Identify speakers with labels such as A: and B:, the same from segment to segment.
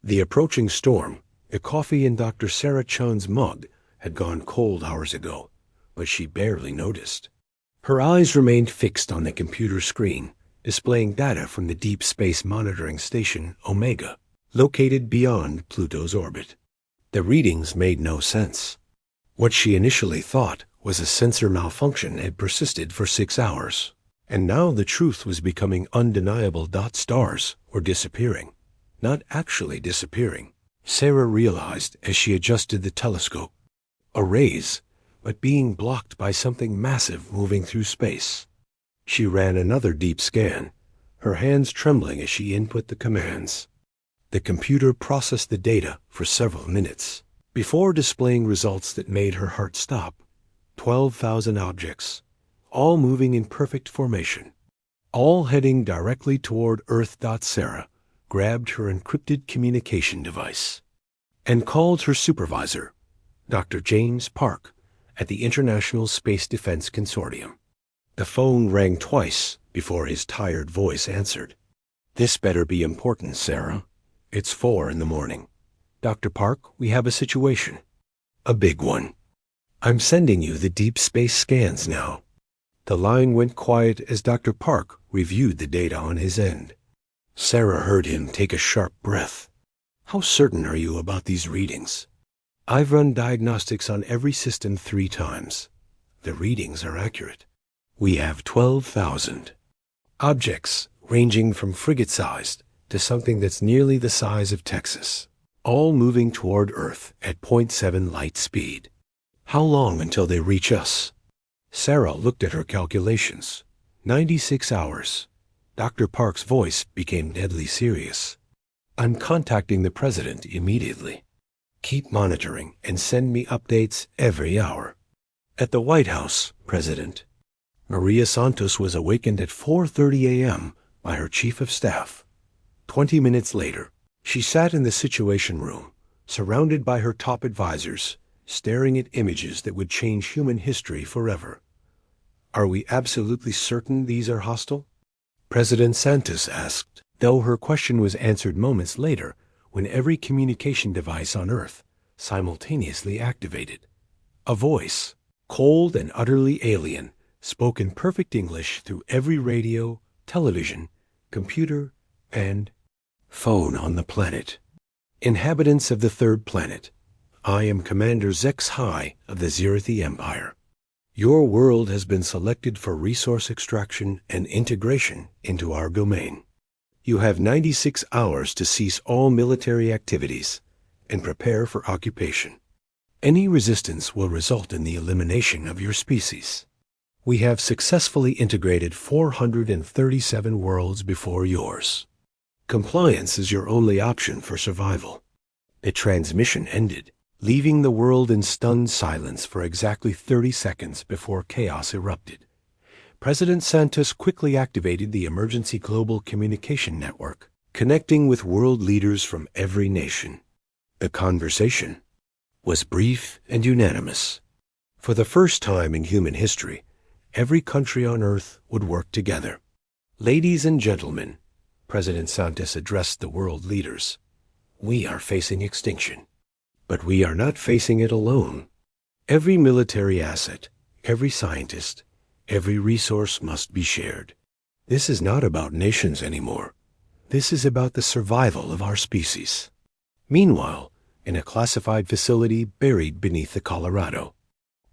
A: The approaching storm, the coffee in Dr. Sarah Chun's mug, had gone cold hours ago, but she barely noticed. Her eyes remained fixed on the computer screen, displaying data from the Deep Space Monitoring Station Omega, located beyond Pluto's orbit. The readings made no sense. What she initially thought was a sensor malfunction had persisted for 6 hours, and now the truth was becoming undeniable. Stars were disappearing, not actually disappearing, Sarah realized as she adjusted the telescope. Arrays, but being blocked by something massive moving through space. She ran another deep scan, her hands trembling as she input the commands. The computer processed the data for several minutes before displaying results that made her heart stop. 12,000 objects, all moving in perfect formation, all heading directly toward Earth. Sarah grabbed her encrypted communication device and called her supervisor, Dr. James Park, at the International Space Defense Consortium. The phone rang twice before his tired voice answered. "This better be important, Sarah. It's 4 in the morning. Dr. Park, we have a situation. A big one. I'm sending you the deep space scans now." The line went quiet as Dr. Park reviewed the data on his end. Sarah heard him take a sharp breath. "How certain are you about these readings?" "I've run diagnostics on every system 3 times. The readings are accurate. We have 12,000 objects ranging from frigate-sized to something that's nearly the size of Texas, all moving toward Earth at 0.7 light speed. How long until they reach us?" Sarah looked at her calculations. 96 hours. Dr. Park's voice became deadly serious. "I'm contacting the president immediately. Keep monitoring and send me updates every hour." At the White House, President, Maria Santos was awakened at 4:30 a.m. by her chief of staff. 20 minutes later, she sat in the Situation Room, surrounded by her top advisors, staring at images that would change human history forever. "Are we absolutely certain these are hostile?" President Santos asked, though her question was answered moments later when every communication device on Earth simultaneously activated. A voice, cold and utterly alien, spoke in perfect English through every radio, television, computer, and phone on the planet. "Inhabitants of the 3rd planet, I am Commander Zex High of the Zirithi Empire. Your world has been selected for resource extraction and integration into our domain. You have 96 hours to cease all military activities and prepare for occupation. Any resistance will result in the elimination of your species. We have successfully integrated 437 worlds before yours. Compliance is your only option for survival." The transmission ended, leaving the world in stunned silence for exactly 30 seconds before chaos erupted. President Santos quickly activated the Emergency Global Communication Network, connecting with world leaders from every nation. The conversation was brief and unanimous. For the first time in human history, every country on Earth would work together. "Ladies and gentlemen," President Santos addressed the world leaders, "we are facing extinction. But we are not facing it alone. Every military asset, every scientist, every resource must be shared. This is not about nations anymore. This is about the survival of our species." Meanwhile, in a classified facility buried beneath the Colorado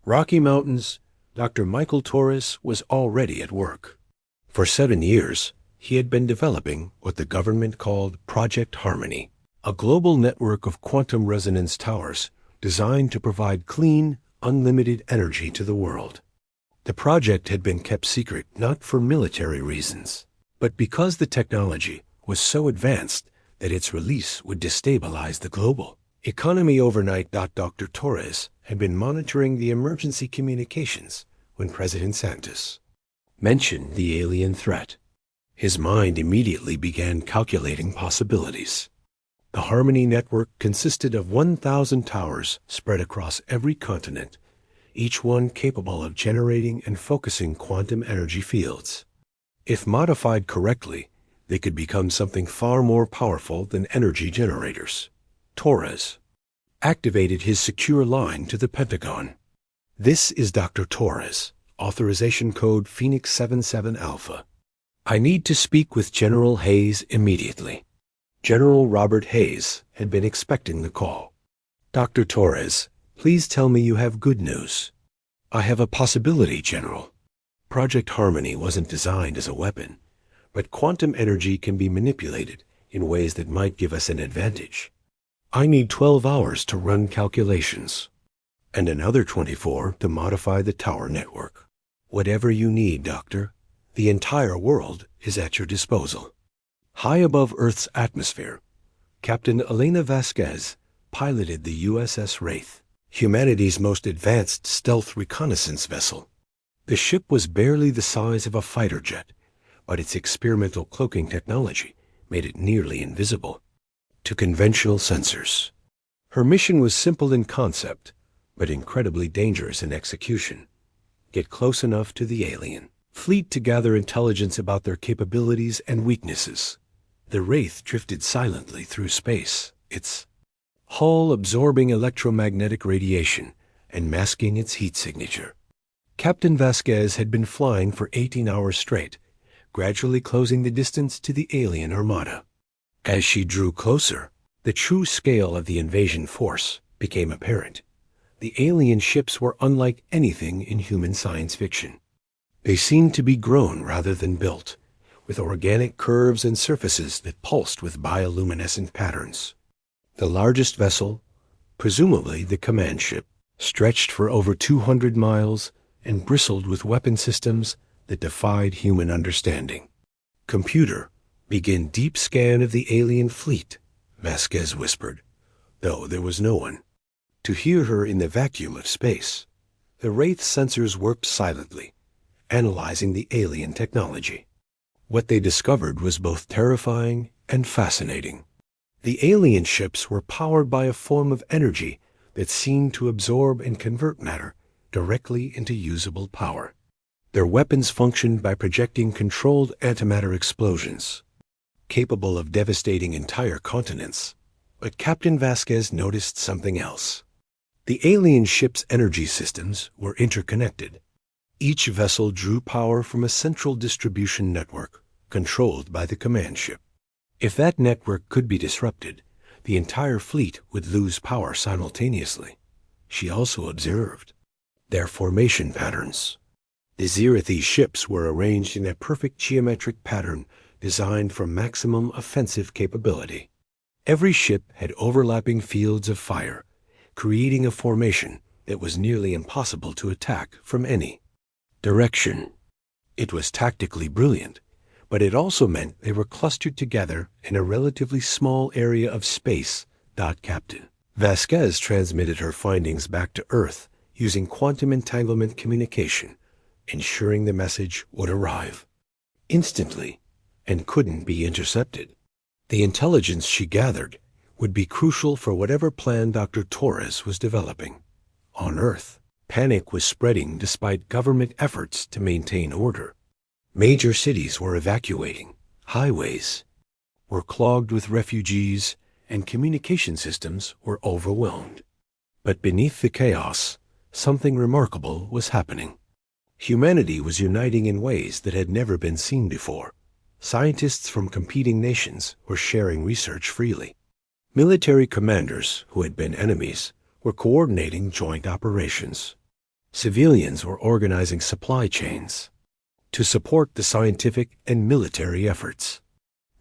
A: Rocky Mountains, Dr. Michael Torres was already at work. For 7 years, he had been developing what the government called Project Harmony, a global network of quantum resonance towers designed to provide clean, unlimited energy to the world. The project had been kept secret not for military reasons, but because the technology was so advanced that its release would destabilize the global economy overnight. Dr. Torres had been monitoring the emergency communications when President Santos mentioned the alien threat. His mind immediately began calculating possibilities. The Harmony Network consisted of 1,000 towers spread across every continent, each one capable of generating and focusing quantum energy fields. If modified correctly, They could become something far more powerful than energy generators. Torres activated his secure line to the Pentagon. "This is Dr. Torres. Authorization code Phoenix 77 Alpha. I need to speak with General Hayes immediately." General Robert Hayes had been expecting the call. "Dr. Torres, please tell me you have good news." "I have a possibility, General. Project Harmony wasn't designed as a weapon, but quantum energy can be manipulated in ways that might give us an advantage. I need 12 hours to run calculations, and another 24 to modify the tower network. Whatever you need, Doctor, the entire world is at your disposal." High above Earth's atmosphere, Captain Elena Vasquez piloted the USS Wraith, humanity's most advanced stealth reconnaissance vessel. The ship was barely the size of a fighter jet, but its experimental cloaking technology made it nearly invisible to conventional sensors. Her mission was simple in concept, but incredibly dangerous in execution. Get close enough to the alien fleet to gather intelligence about their capabilities and weaknesses. The Wraith drifted silently through space, its hull absorbing electromagnetic radiation and masking its heat signature. Captain Vasquez had been flying for 18 hours straight, gradually closing the distance to the alien armada. As she drew closer, the true scale of the invasion force became apparent. The alien ships were unlike anything in human science fiction. They seemed to be grown rather than built, with organic curves and surfaces that pulsed with bioluminescent patterns. The largest vessel, presumably the command ship, stretched for over 200 miles and bristled with weapon systems that defied human understanding. "Computer, begin deep scan of the alien fleet," Vasquez whispered, though there was no one to hear her in the vacuum of space. The Wraith sensors worked silently, analyzing the alien technology. What they discovered was both terrifying and fascinating. The alien ships were powered by a form of energy that seemed to absorb and convert matter directly into usable power. Their weapons functioned by projecting controlled antimatter explosions, capable of devastating entire continents. But Captain Vasquez noticed something else. The alien ship's energy systems were interconnected. Each vessel drew power from a central distribution network controlled by the command ship. If that network could be disrupted, the entire fleet would lose power simultaneously. She also observed their formation patterns. The Zirathi ships were arranged in a perfect geometric pattern designed for maximum offensive capability. Every ship had overlapping fields of fire, creating a formation that was nearly impossible to attack from any direction. It was tactically brilliant, but it also meant they were clustered together in a relatively small area of space. Captain Vasquez transmitted her findings back to Earth using quantum entanglement communication, ensuring the message would arrive instantly and couldn't be intercepted. The intelligence she gathered would be crucial for whatever plan Dr. Torres was developing. On Earth, panic was spreading despite government efforts to maintain order. Major cities were evacuating, highways were clogged with refugees, and communication systems were overwhelmed. But beneath the chaos, something remarkable was happening. Humanity was uniting in ways that had never been seen before. Scientists from competing nations were sharing research freely. Military commanders who had been enemies were coordinating joint operations. Civilians were organizing supply chains to support the scientific and military efforts.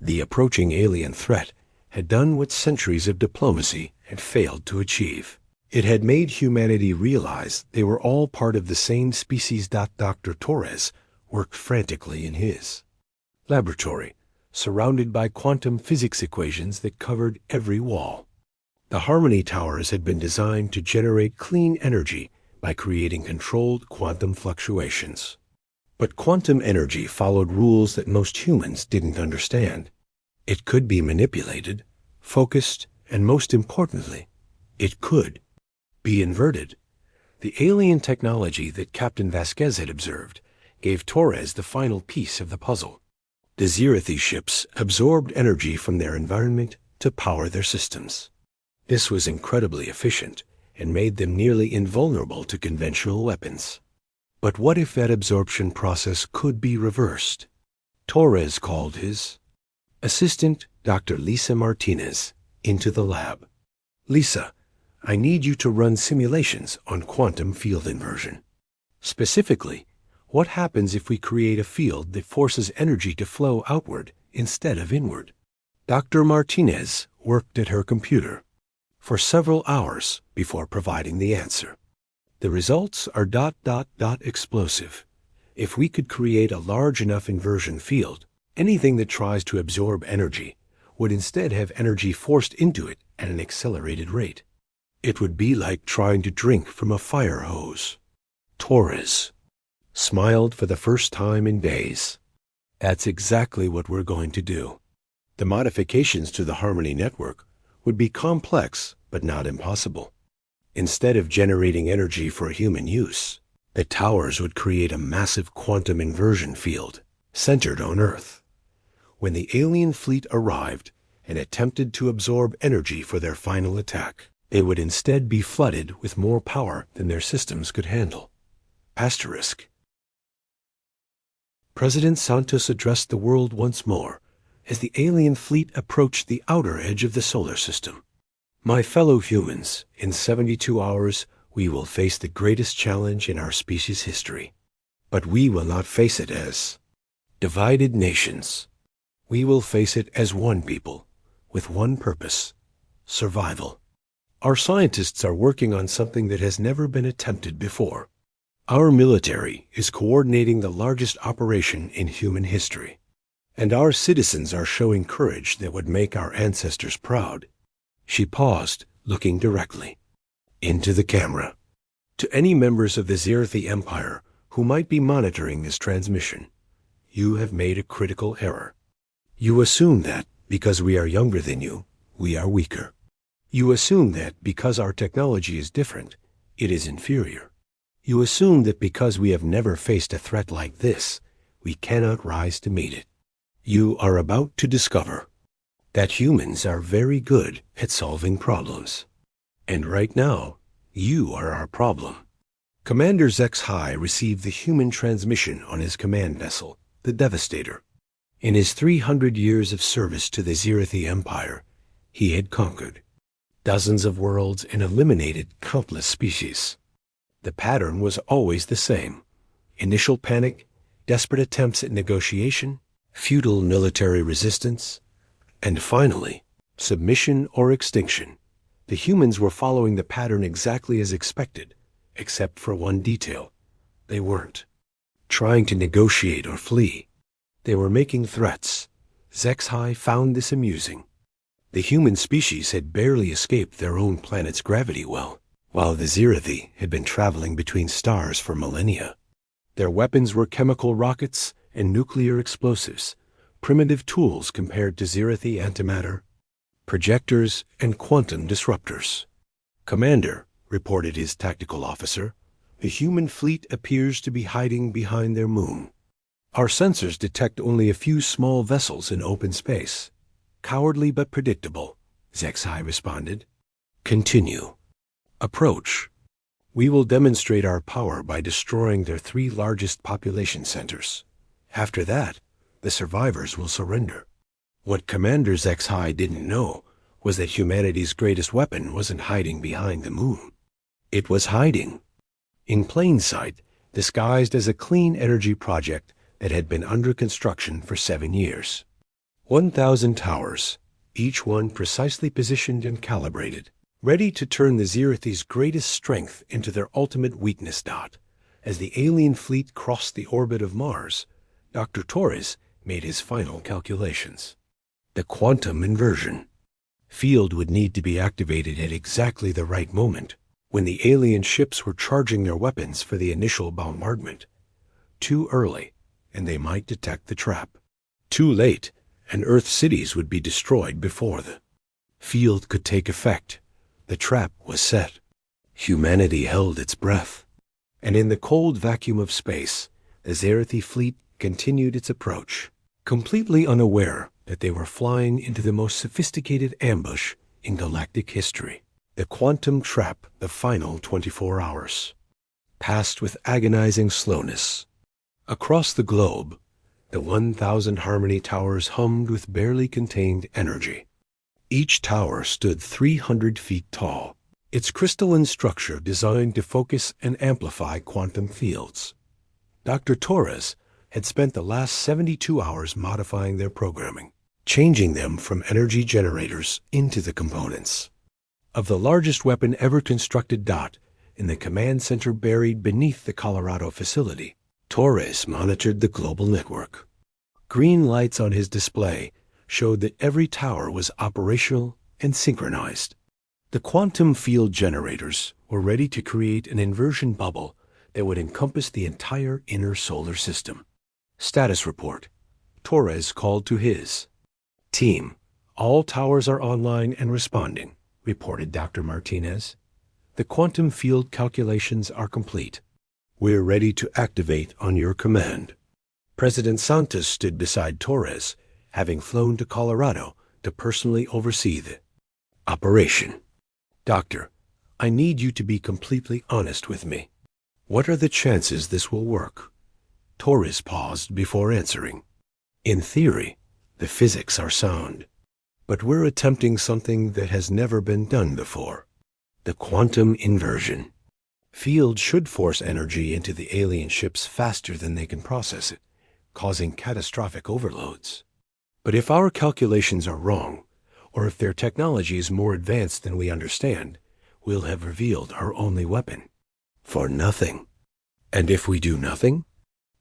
A: The approaching alien threat had done what centuries of diplomacy had failed to achieve. It had made humanity realize they were all part of the same species. Dr. Torres worked frantically in his laboratory, surrounded by quantum physics equations that covered every wall. The Harmony Towers had been designed to generate clean energy by creating controlled quantum fluctuations. But quantum energy followed rules that most humans didn't understand. It could be manipulated, focused, and most importantly, it could be inverted. The alien technology that Captain Vasquez had observed gave Torres the final piece of the puzzle. The Zirathi ships absorbed energy from their environment to power their systems. This was incredibly efficient and made them nearly invulnerable to conventional weapons. But what if that absorption process could be reversed? Torres called his assistant, Dr. Lisa Martinez, into the lab. Lisa, I need you to run simulations on quantum field inversion. Specifically, what happens if we create a field that forces energy to flow outward instead of inward? Dr. Martinez worked at her computer for several hours before providing the answer. The results are ... explosive. If we could create a large enough inversion field, anything that tries to absorb energy would instead have energy forced into it at an accelerated rate. It would be like trying to drink from a fire hose. Torres smiled for the first time in days. That's exactly what we're going to do. The modifications to the Harmony network would be complex but not impossible. Instead of generating energy for human use, the towers would create a massive quantum inversion field centered on Earth. When the alien fleet arrived and attempted to absorb energy for their final attack, they would instead be flooded with more power than their systems could handle. Asterisk. President Santos addressed the world once more as the alien fleet approached the outer edge of the solar system. My fellow humans, in 72 hours, we will face the greatest challenge in our species' history. But we will not face it as divided nations. We will face it as one people, with one purpose: survival. Our scientists are working on something that has never been attempted before. Our military is coordinating the largest operation in human history, and our citizens are showing courage that would make our ancestors proud. She paused, looking directly into the camera. To any members of the Zirathi Empire who might be monitoring this transmission, you have made a critical error. You assume that because we are younger than you, we are weaker. You assume that because our technology is different, it is inferior. You assume that because we have never faced a threat like this, we cannot rise to meet it. You are about to discover that humans are very good at solving problems. And right now, you are our problem. Commander Zex-High received the human transmission on his command vessel, the Devastator. In his 300 years of service to the Zirathi Empire, he had conquered dozens of worlds and eliminated countless species. The pattern was always the same: initial panic, desperate attempts at negotiation, futile military resistance, and finally, submission or extinction. The humans were following the pattern exactly as expected, except for one detail. They weren't trying to negotiate or flee. They were making threats. Zex-High found this amusing. The human species had barely escaped their own planet's gravity well, while the Zirathi had been traveling between stars for millennia. Their weapons were chemical rockets and nuclear explosives, primitive tools compared to Zirathi antimatter, projectors, and quantum disruptors. Commander, reported his tactical officer, the human fleet appears to be hiding behind their moon. Our sensors detect only a few small vessels in open space. Cowardly but predictable, Zex-High responded. Continue. Approach. We will demonstrate our power by destroying their 3 largest population centers. After that, the survivors will surrender. What Commander Zex-High didn't know was that humanity's greatest weapon wasn't hiding behind the moon. It was hiding in plain sight, disguised as a clean energy project that had been under construction for 7 years. 1,000 towers, each one precisely positioned and calibrated, ready to turn the Zirathi's greatest strength into their ultimate weakness. As the alien fleet crossed the orbit of Mars, Dr. Torres made his final calculations. The quantum inversion field would need to be activated at exactly the right moment, when the alien ships were charging their weapons for the initial bombardment. Too early, and they might detect the trap. Too late, and Earth cities would be destroyed before the field could take effect. The trap was set. Humanity held its breath. And in the cold vacuum of space, the Zirathi fleet continued its approach. completely unaware that they were flying into the most sophisticated ambush in galactic history. The quantum trap, the final 24 hours, passed with agonizing slowness. Across the globe, the 1,000 Harmony towers hummed with barely contained energy. Each tower stood 300 feet tall, its crystalline structure designed to focus and amplify quantum fields. Dr. Torres had spent the last 72 hours modifying their programming, changing them from energy generators into the components of the largest weapon ever constructed. In the command center buried beneath the Colorado facility, Torres monitored the global network. Green lights on his display showed that every tower was operational and synchronized. The quantum field generators were ready to create an inversion bubble that would encompass the entire inner solar system. Status report. Torres called to his team. All towers are online and responding, reported Dr. Martinez. The quantum field calculations are complete. We're ready to activate on your command. President Santos stood beside Torres, having flown to Colorado to personally oversee the operation. Doctor, I need you to be completely honest with me. What are the chances this will work? Torres paused before answering. In theory, the physics are sound, but we're attempting something that has never been done before. The quantum inversion. Field should force energy into the alien ships faster than they can process it, causing catastrophic overloads. But if our calculations are wrong, or if their technology is more advanced than we understand, we'll have revealed our only weapon. For nothing. And if we do nothing,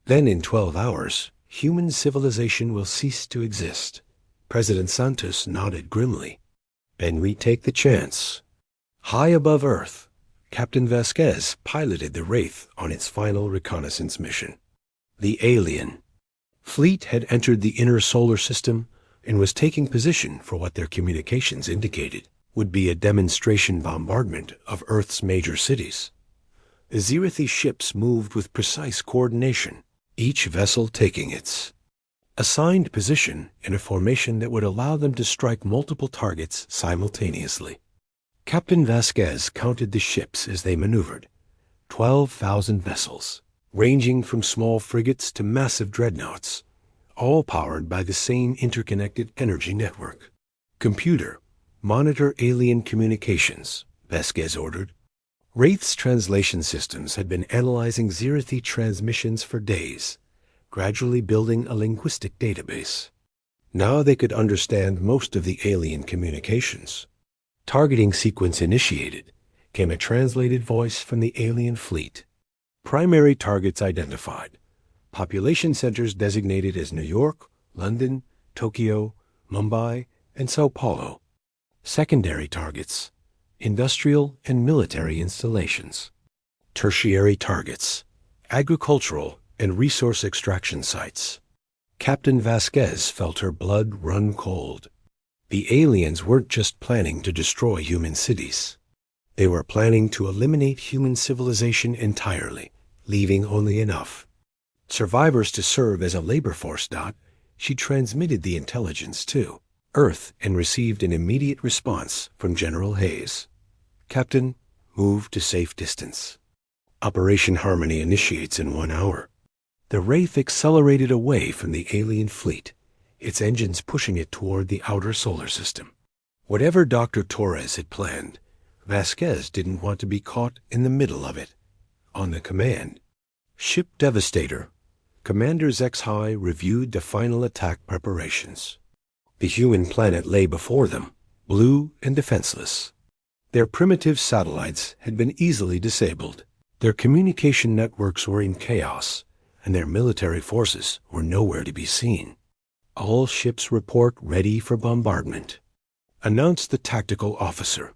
A: then in 12 hours, human civilization will cease to exist. President Santos nodded grimly. And we take the chance. High above Earth, Captain Vasquez piloted the Wraith on its final reconnaissance mission. The alien fleet had entered the inner solar system and was taking position for what their communications indicated would be a demonstration bombardment of Earth's major cities. The Zirithi ships moved with precise coordination, each vessel taking its assigned position in a formation that would allow them to strike multiple targets simultaneously. Captain Vasquez counted the ships as they maneuvered. 12,000 vessels, ranging from small frigates to massive dreadnoughts, all powered by the same interconnected energy network. Computer, monitor alien communications, Vasquez ordered. Wraith's translation systems had been analyzing Zirithi transmissions for days, gradually building a linguistic database. Now they could understand most of the alien communications. Targeting sequence initiated, came a translated voice from the alien fleet. Primary targets identified. Population centers designated as New York, London, Tokyo, Mumbai, and Sao Paulo. Secondary targets. Industrial and military installations. Tertiary targets. Agricultural and resource extraction sites. Captain Vasquez felt her blood run cold. The aliens weren't just planning to destroy human cities. They were planning to eliminate human civilization entirely, leaving only enough survivors to serve as a labor force. She transmitted the intelligence to Earth and received an immediate response from General Hayes. Captain, move to safe distance. Operation Harmony initiates in 1 hour. The Wraith accelerated away from the alien fleet, its engines pushing it toward the outer solar system. Whatever Dr. Torres had planned, Vasquez didn't want to be caught in the middle of it. On the command Ship Devastator, Commander Zexhai reviewed the final attack preparations. The human planet lay before them, blue and defenseless. Their primitive satellites had been easily disabled. Their communication networks were in chaos, and their military forces were nowhere to be seen. All ships report ready for bombardment, announced the tactical officer.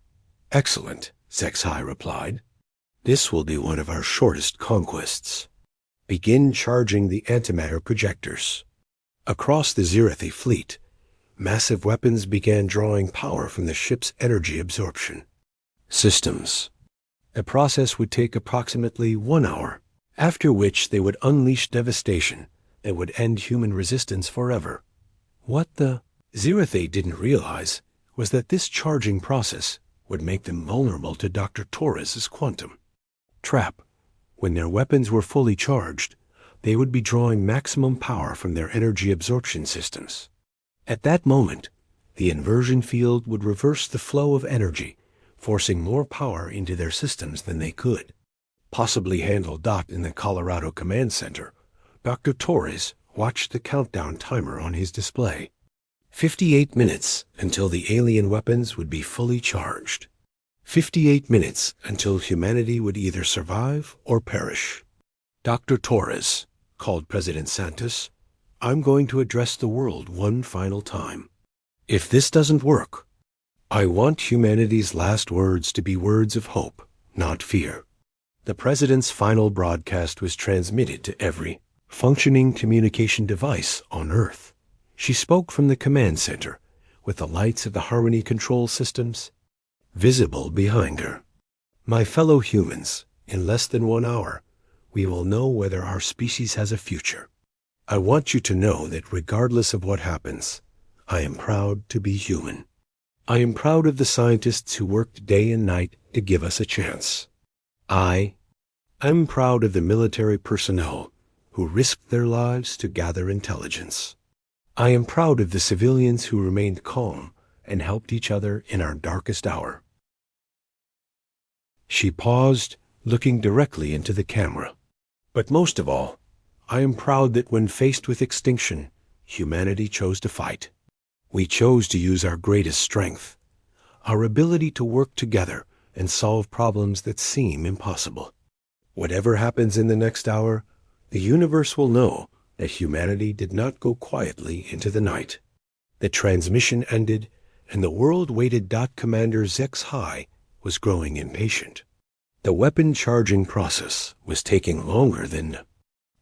A: Excellent, Zexhai replied. This will be one of our shortest conquests. Begin charging the antimatter projectors. Across the Zirithi fleet, massive weapons began drawing power from the ship's energy absorption systems. A process would take approximately 1 hour, after which they would unleash devastation that would end human resistance forever. What the Zirathate didn't realize was that this charging process would make them vulnerable to Dr. Torres's quantum trap. When their weapons were fully charged, they would be drawing maximum power from their energy absorption systems. At that moment, the inversion field would reverse the flow of energy, forcing more power into their systems than they could possibly handle. In the Colorado Command Center, Dr. Torres watched the countdown timer on his display. 58 minutes until the alien weapons would be fully charged. 58 minutes until humanity would either survive or perish. Dr. Torres, called President Santos, I'm going to address the world one final time. If this doesn't work, I want humanity's last words to be words of hope, not fear. The President's final broadcast was transmitted to every functioning communication device on Earth. She spoke from the command center, with the lights of the Harmony control systems visible behind her. My fellow humans, in less than 1 hour, we will know whether our species has a future. I want you to know that regardless of what happens, I am proud to be human. I am proud of the scientists who worked day and night to give us a chance. I'm proud of the military personnel who risked their lives to gather intelligence. I am proud of the civilians who remained calm and helped each other in our darkest hour. She paused, looking directly into the camera. But most of all, I am proud that when faced with extinction, humanity chose to fight. We chose to use our greatest strength, our ability to work together and solve problems that seem impossible. Whatever happens in the next hour, the universe will know that humanity did not go quietly into the night. The transmission ended, and the world waited. Commander HFY was growing impatient. The weapon charging process was taking longer than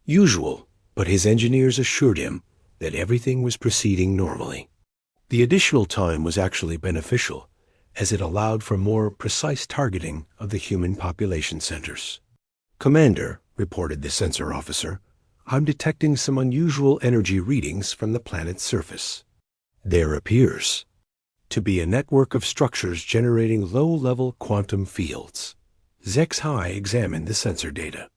A: usual, but his engineers assured him that everything was proceeding normally. The additional time was actually beneficial, as it allowed for more precise targeting of the human population centers. Commander, reported the sensor officer, I'm detecting some unusual energy readings from the planet's surface. There appears to be a network of structures generating low-level quantum fields. HFY examined the sensor data.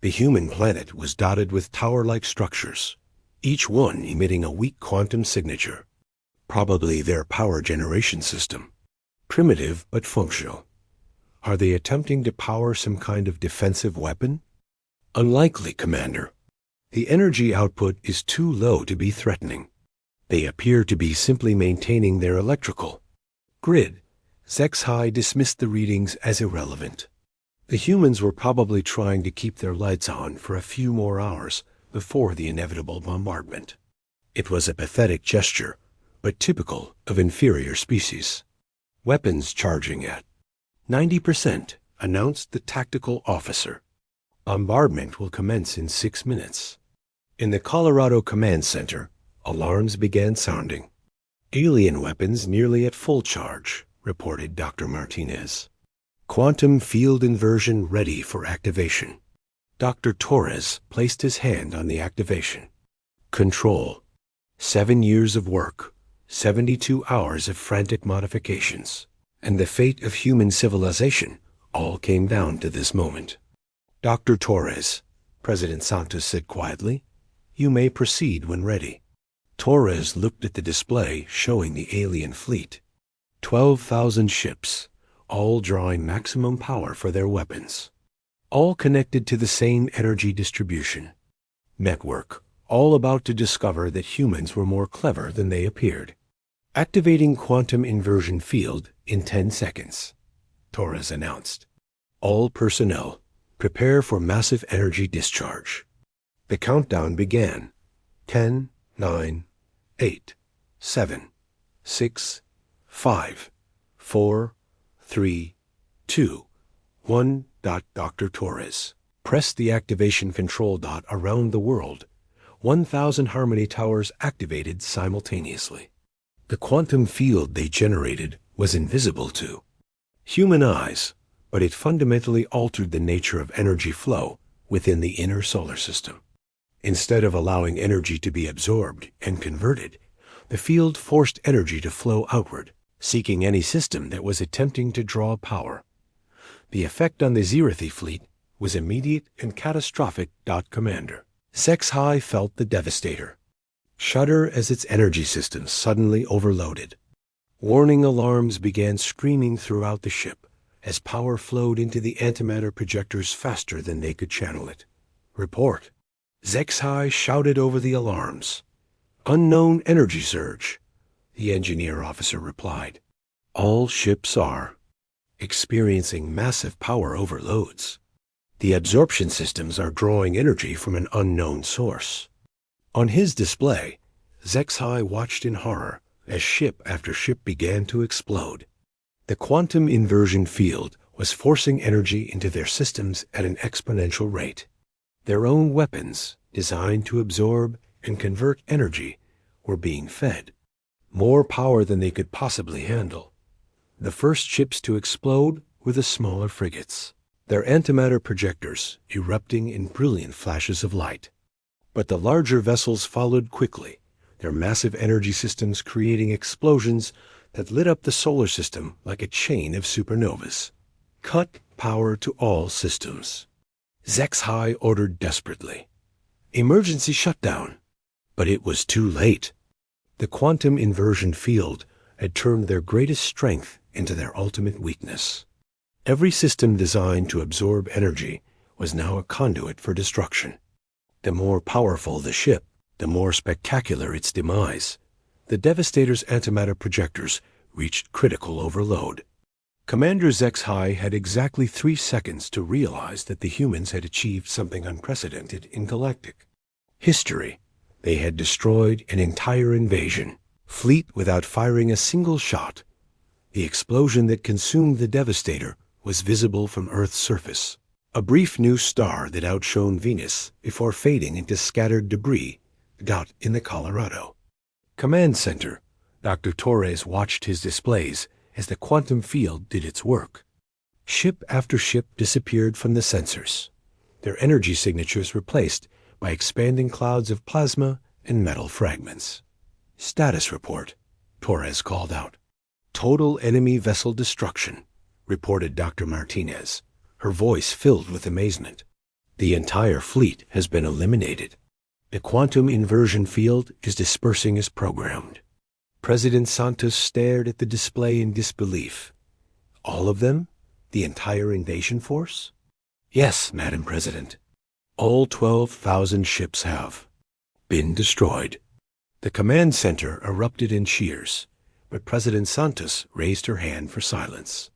A: The human planet was dotted with tower-like structures, each one emitting a weak quantum signature, probably their power generation system. Primitive but functional. Are they attempting to power some kind of defensive weapon? Unlikely, Commander. The energy output is too low to be threatening. They appear to be simply maintaining their electrical grid. HFY dismissed the readings as irrelevant. The humans were probably trying to keep their lights on for a few more hours before the inevitable bombardment. It was a pathetic gesture, but typical of inferior species. Weapons charging at 90%, announced the tactical officer. Bombardment will commence in 6 minutes. In the Colorado Command Center, alarms began sounding. Alien weapons nearly at full charge, reported Dr. Martinez. Quantum field inversion ready for activation. Dr. Torres placed his hand on the activation. Control. 7 years of work, 72 hours of frantic modifications, and the fate of human civilization all came down to this moment. Dr. Torres, President Santos said quietly, you may proceed when ready. Torres looked at the display showing the alien fleet. 12,000 ships, all drawing maximum power for their weapons. All connected to the same energy distribution. Network, all about to discover that humans were more clever than they appeared. Activating quantum inversion field in 10 seconds, Torres announced. All personnel, prepare for massive energy discharge. The countdown began. 10, 9, 8, 7, 6, 5, 4, 3, 2, 1. Dr. Torres pressed the activation control dot around the world. 1,000 Harmony towers activated simultaneously. The quantum field they generated was invisible to human eyes, but it fundamentally altered the nature of energy flow within the inner solar system. Instead of allowing energy to be absorbed and converted, the field forced energy to flow outward, seeking any system that was attempting to draw power. The effect on the Zirathi fleet was immediate and catastrophic. Commander HFY felt the Devastator shudder as its energy systems suddenly overloaded. Warning alarms began screaming throughout the ship as power flowed into the antimatter projectors faster than they could channel it. Report. HFY shouted over the alarms. Unknown energy surge, the engineer officer replied. All ships are experiencing massive power overloads. The absorption systems are drawing energy from an unknown source. On his display, HFY watched in horror as ship after ship began to explode. The quantum inversion field was forcing energy into their systems at an exponential rate. Their own weapons, designed to absorb and convert energy, were being fed more power than they could possibly handle. The first ships to explode were the smaller frigates, their antimatter projectors erupting in brilliant flashes of light. But the larger vessels followed quickly, their massive energy systems creating explosions that lit up the solar system like a chain of supernovas. Cut power to all systems, HFY ordered desperately. Emergency shutdown. But it was too late. The quantum inversion field had turned their greatest strength into their ultimate weakness. Every system designed to absorb energy was now a conduit for destruction. The more powerful the ship, the more spectacular its demise. The Devastator's antimatter projectors reached critical overload. Commander HFY had exactly 3 seconds to realize that the humans had achieved something unprecedented in Galactic history. They had destroyed an entire invasion fleet without firing a single shot. The explosion that consumed the Devastator was visible from Earth's surface, a brief new star that outshone Venus before fading into scattered debris in the Colorado Command Center. Dr. Torres watched his displays as the quantum field did its work. Ship after ship disappeared from the sensors, their energy signatures replaced by expanding clouds of plasma and metal fragments. Status report, Torres called out. Total enemy vessel destruction, reported Dr. Martinez, her voice filled with amazement. The entire fleet has been eliminated. The quantum inversion field is dispersing as programmed. President Santos stared at the display in disbelief. All of them? The entire invasion force? Yes, Madam President. All 12,000 ships have been destroyed. The command center erupted in cheers, but President Santos raised her hand for silence.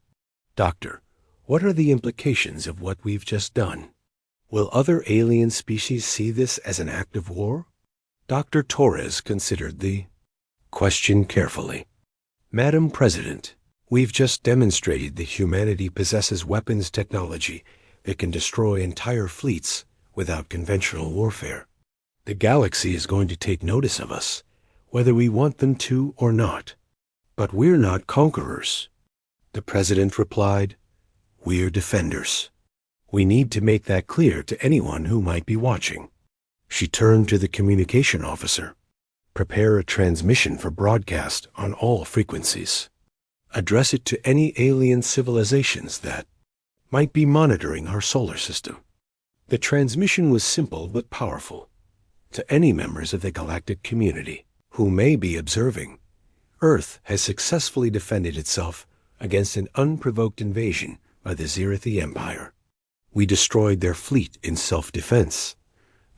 A: Doctor, what are the implications of what we've just done? Will other alien species see this as an act of war? Dr. Torres considered the question carefully. Madam President, we've just demonstrated that humanity possesses weapons technology that can destroy entire fleets without conventional warfare. The galaxy is going to take notice of us, whether we want them to or not. But we're not conquerors. The President replied, we're defenders. We need to make that clear to anyone who might be watching. She turned to the communication officer. Prepare a transmission for broadcast on all frequencies. Address it to any alien civilizations that might be monitoring our solar system. The transmission was simple but powerful. To any members of the galactic community who may be observing, Earth has successfully defended itself against an unprovoked invasion by the Zirathi Empire. We destroyed their fleet in self-defense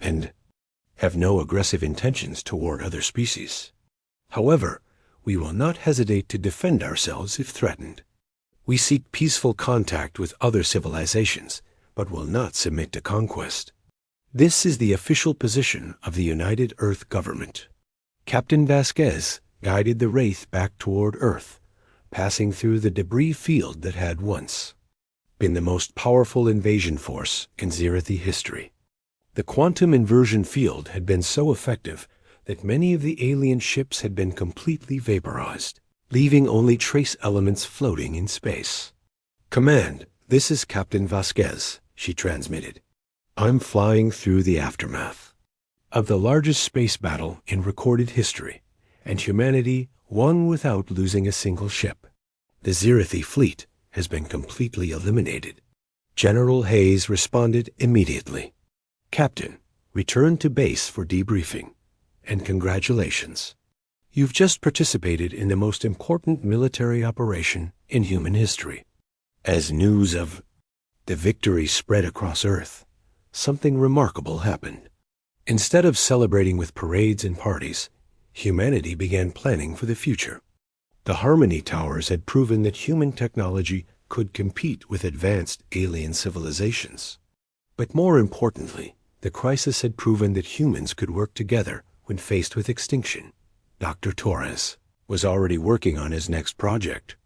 A: and have no aggressive intentions toward other species. However, we will not hesitate to defend ourselves if threatened. We seek peaceful contact with other civilizations, but will not submit to conquest. This is the official position of the United Earth Government. Captain Vasquez guided the Wraith back toward Earth, passing through the debris field that had once been the most powerful invasion force in Zirathi history. The quantum inversion field had been so effective that many of the alien ships had been completely vaporized, leaving only trace elements floating in space. Command, this is Captain Vasquez, she transmitted. I'm flying through the aftermath. of the largest space battle in recorded history, and humanity won without losing a single ship. The Zirathi fleet has been completely eliminated. General Hayes responded immediately. Captain, return to base for debriefing, and congratulations. You've just participated in the most important military operation in human history. As news of the victory spread across Earth, something remarkable happened. Instead of celebrating with parades and parties, humanity began planning for the future. The Harmony Towers had proven that human technology could compete with advanced alien civilizations. But more importantly, the crisis had proven that humans could work together when faced with extinction. Dr. Torres was already working on his next project,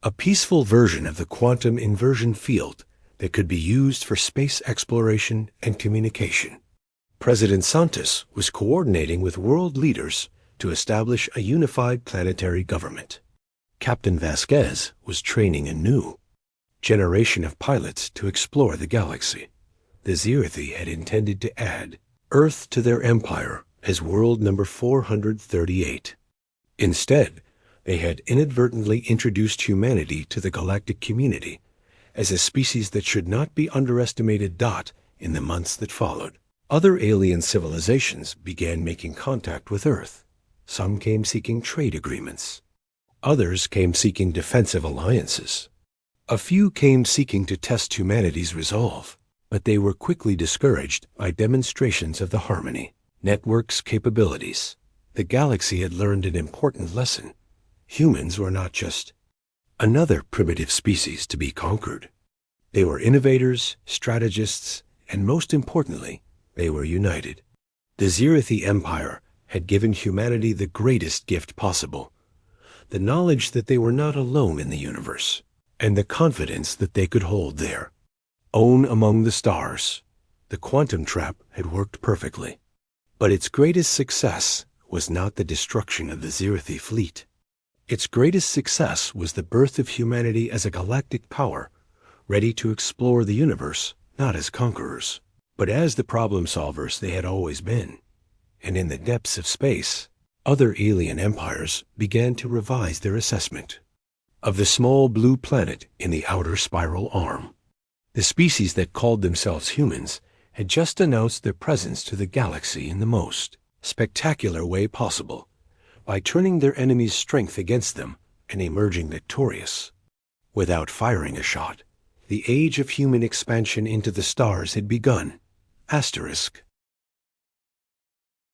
A: a peaceful version of the quantum inversion field that could be used for space exploration and communication. President Santos was coordinating with world leaders to establish a unified planetary government. Captain Vasquez was training a new generation of pilots to explore the galaxy. The Zirathi had intended to add Earth to their empire as world number 438. Instead, they had inadvertently introduced humanity to the galactic community as a species that should not be underestimated. In the months that followed, other alien civilizations began making contact with Earth. Some came seeking trade agreements. Others came seeking defensive alliances. A few came seeking to test humanity's resolve, but they were quickly discouraged by demonstrations of the Harmony Network's capabilities. The galaxy had learned an important lesson. Humans were not just another primitive species to be conquered. They were innovators, strategists, and most importantly, they were united. The Zirathi Empire had given humanity the greatest gift possible, the knowledge that they were not alone in the universe, and the confidence that they could hold their own among the stars. The quantum trap had worked perfectly. But its greatest success was not the destruction of the Zirathi fleet. Its greatest success was the birth of humanity as a galactic power, ready to explore the universe, not as conquerors, but as the problem solvers they had always been. And in the depths of space, other alien empires began to revise their assessment of the small blue planet in the outer spiral arm. The species that called themselves humans had just announced their presence to the galaxy in the most spectacular way possible, by turning their enemy's strength against them and emerging victorious. Without firing a shot, the age of human expansion into the stars had begun. Asterisk.